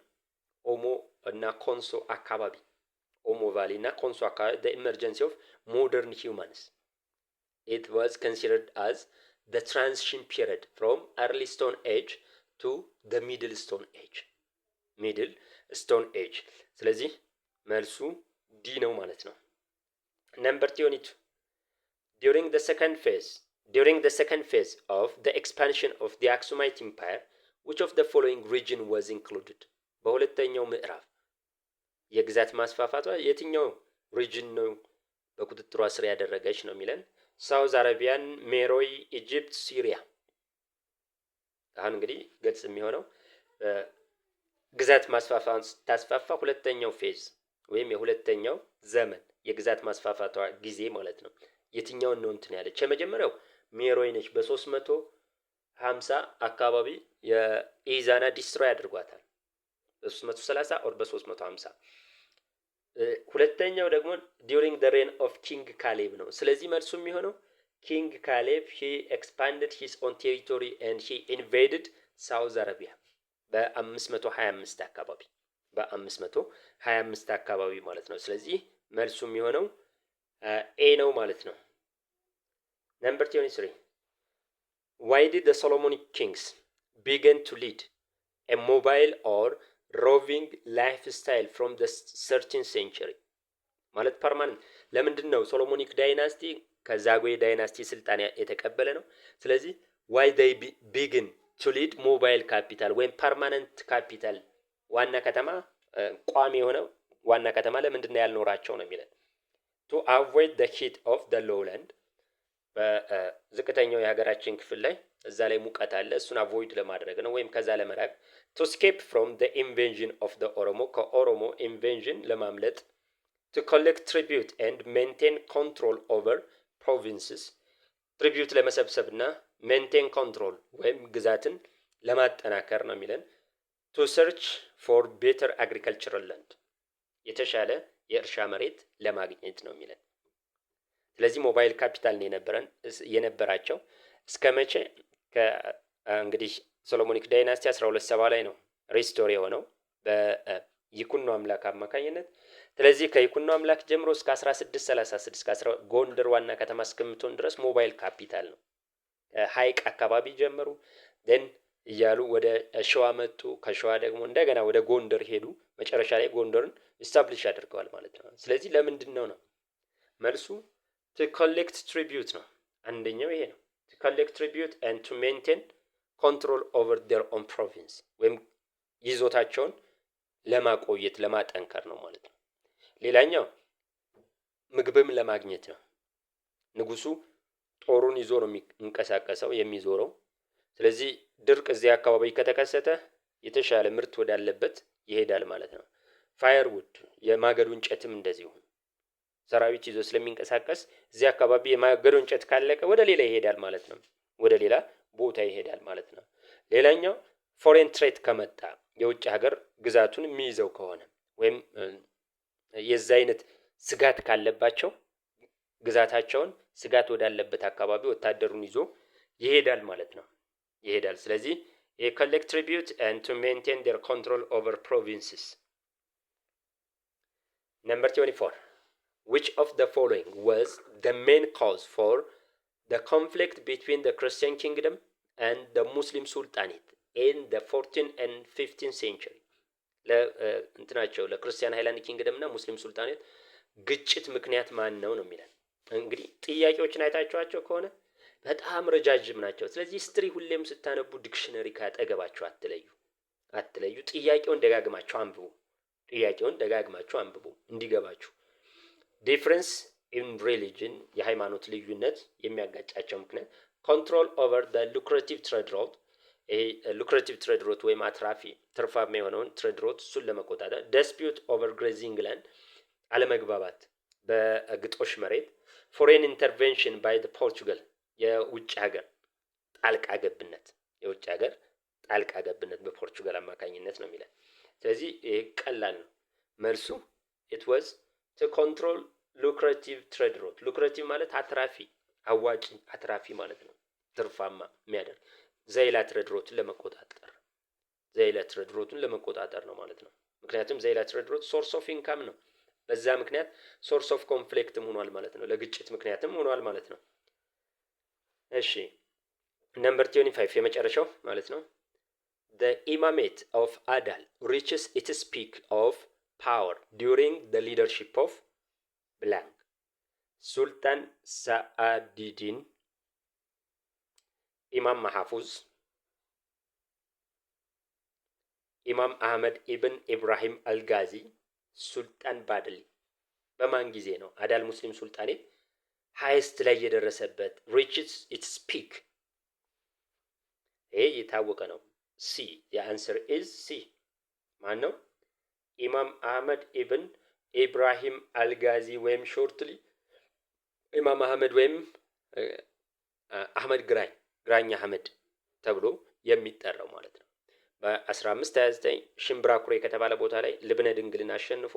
ኦሞ እና ኮንሶ አካባቢ ኦሞ ቫሊ እና ኮንሶ አካባቢ the emergency of modern humans it was considered as the transition period from early stone age to the middle stone age ስለዚህ መልሱ ዲ ነው ማለት ነው። ነምበር 22 during the second phase of the expansion of the Aksumite Empire which of the following region was included? በሁለተኛው ምዕራፍ የግዛት ማስፋፋቷ የትኛው ሪጅን ነው በቁጥጥሯ ስር ያደረገች ነው የሚለን ሳውዝ አረቢያን፣ ሜሮይ፣ ኢጂፕት፣ ሲሪያ። አሁን እንግዲህ ግልጽ የሚሆነው ግዛት ማስፋፋቷን ታስፋፋ ሁለተኛው ፌዝ ወይም የሁለተኛው ዘመን የግዛት ማስፋፋቷ ጊዜ ማለት ነው። የትኛውን ነው እንትን ያለች? የመጀመሪያው ሜሮይ ነች። በ350 አካባቢ የኢዛና ዲስትሮይ አድርጓታል። በ330 ኦር በ350 ሁለተኛው ደግሞ ዲዩሪንግ the reign of king ካሌብ ነው። ስለዚህ መልሱ የሚሆነው ኪንግ ካሌብ he expanded his own territory and he invaded South Arabia በ525 አካባቢ ማለት ነው። ስለዚህ መልሱ የሚሆነው ኤ ነው ማለት ነው። Number 23 Why did the Solomonic kings begin to lead a mobile or roving lifestyle from the 13th century? ማለት ፐርማነንት ለምንድን ነው ሶሎሞኒክ ዳይናስቲ ከዛጉዌ ዳይናስቲ ስልጣን የተቀበለ ነው። ስለዚህ why they begin to lead mobile capital ወይም ፐርማነንት ካፒታል ዋና ከተማ ቋሚ የሆነ ዋና ከተማ ለምንድን ነው ያልኖራቸው ነው የሚለን to avoid the heat of the lowland በዝቅተኛው የሀገራችን ክፍል ላይ እዛ ላይ ሙቀት አለ እሱን አቮይድ ለማድረግ ነው ወይም ከዛ ለመራቅ to escape from the invasion of the ኦሮሞ ከኦሮሞ ኢንቬንዥን ለማምለጥ to collect tribute and maintain control over provinces ትሪቢዩት ለመሰብሰብና ሜንቴን ኮንትሮል ወይም ግዛትን ለማጠናከር ነው የሚለን። ቱ ሰርች ፎር ቤተር አግሪካልቸራል ላንድ የተሻለ የእርሻ መሬት ለማግኘት ነው የሚለን። ስለዚህ ሞባይል ካፒታል ነው የነበራቸው እስከ መቼ? እንግዲህ ሶሎሞኒክ ዳይናስቲ 1270 ላይ ነው ሪስቶር የሆነው በይኩኖ አምላክ አማካኝነት። ስለዚህ ከይኩኖ አምላክ ጀምሮ እስከ 1636 ጎንደር ዋና ከተማ እስከምትሆን ድረስ ሞባይል ካፒታል ነው። ሀይቅ አካባቢ ጀመሩ ደን እያሉ ወደ ሸዋ መጡ። ከሸዋ ደግሞ እንደገና ወደ ጎንደር ሄዱ። መጨረሻ ላይ ጎንደርን ኢስታብሊሽ አድርገዋል ማለት ነው። ስለዚህ ለምንድን ነው መልሱ to collect tribute ነው። አንደኛው ይሄ ነው። to collect tribute and to maintain control over their own province ወይም ይዞታቸውን ለማቆየት ለማጠንከር ነው ማለት ነው። ሌላኛው ምግብም ለማግኘት ነው። ንጉሱ ጦሩን ይዞ ነው የሚንቀሳቀሰው የሚዞረው። ስለዚህ ድርቅ እዚህ አካባቢ ከተከሰተ የተሻለ ምርት ወዳለበት ይሄዳል ማለት ነው። ፋየርውድ የማገዶ እንጨትም እንደዚሁ ሰራዊት ይዞ ስለሚንቀሳቀስ እዚህ አካባቢ የማገዶ እንጨት ካለቀ ወደ ሌላ ይሄዳል ማለት ነው። ወደ ሌላ ቦታ ይሄዳል ማለት ነው። ሌላኛው ፎሬን ትሬት ከመጣ የውጭ ሀገር ግዛቱን የሚይዘው ከሆነ ወይም የዛ አይነት ስጋት ካለባቸው ግዛታቸውን ስጋት ወዳለበት አካባቢ ወታደሩን ይዞ ይሄዳል ማለት ነው። ይሄዳል። ስለዚህ collect tribute and to maintain their control over provinces. Number 24. Which of the following was the main cause for the conflict between the Christian kingdom and the Muslim Sultanate in the 14th and 15th century? እንትናቸው ለክርስቲያን ሃይላንድ ኪንግደም እና ሙስሊም ሱልጣኔት ግጭት ምክንያት ማን ነው የሚለው። እንግዲህ ጥያቄዎችን አይታችኋቸው ከሆነ በጣም ረጃጅም ናቸው። ስለዚህ ሂስትሪ ሁሌም ስታነቡ ዲክሽነሪ ካጠገባችሁ አትለዩ። ጥያቄውን ደጋግማችሁ አንብቡ እንዲገባችሁ። ዲፍረንስ ኢን ሪሊጅን የሃይማኖት ልዩነት የሚያጋጫቸው ምክንያት ኮንትሮል ኦቨር ዘ ሉክሬቲቭ ትሬድ ሮት ሉክሬቲቭ ትሬድ ሮት ወይም አትራፊ ትርፋማ የሆነውን ትሬድ ሮት እሱን ለመቆጣጠር። ዲስፒዩት ኦቨር ግሬዚንግ ላንድ አለመግባባት በግጦሽ መሬት። ፎሬን ኢንተርቬንሽን ባይ ዘ ፖርቹጋል የውጭ ሀገር ጣልቃ ገብነት በፖርቹጋል አማካኝነት ነው የሚለው። ስለዚህ ይሄ ቀላል ነው መልሱ። it was to control lucrative trade route። lucrative ማለት አዋጭ አትራፊ ማለት ነው። ትርፋማ የሚያደርግ ዘይላ ትሬድ ሮትን ለመቆጣጠር ነው ማለት ነው። ምክንያቱም ዘይላ ትሬድ ሮት ሶርስ ኦፍ ኢንካም ነው። በዛ ምክንያት ሶርስ ኦፍ ኮንፍሊክትም ሆኗል ማለት ነው። ለግጭት ምክንያትም ሆኗል ማለት ነው። እሺ ነምበር 25 የመጨረሻው ማለት ነው። the imamate of Adal reaches its peak of power during the leadership of blank ሱልጣን ሳአዲዲን፣ ኢማም ማሐፉዝ፣ ኢማም አህመድ ኢብን ኢብራሂም አልጋዚ፣ ሱልጣን ባድሊ በማን ጊዜ ነው አዳል ሙስሊም ሱልጣኔት ሃይስት ላይ የደረሰበት? ሪችስ ኢትስ ፒክ። ይሄ የታወቀ ነው። ሲ የአንሰር ኢዝ ሲ። ማን ነው? ኢማም አህመድ ኢብን ኢብራሂም አልጋዚ ወይም ሾርትሊ ኢማም አህመድ ወይም አህመድ ግራኝ አህመድ ተብሎ የሚጠራው ማለት ነው። በ1529 ሽምብራኩሬ ከተባለ ቦታ ላይ ልብነ ድንግልን አሸንፎ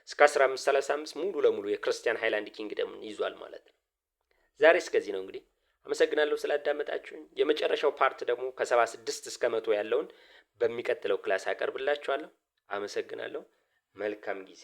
እስከ 1535 ሙሉ ለሙሉ የክርስቲያን ሃይላንድ ኪንግደምን ይዟል ማለት ነው። ዛሬ እስከዚህ ነው እንግዲህ። አመሰግናለሁ ስላዳመጣችሁኝ። የመጨረሻው ፓርት ደግሞ ከ76 እስከ 100 ያለውን በሚቀጥለው ክላስ አቀርብላችኋለሁ። አመሰግናለሁ። መልካም ጊዜ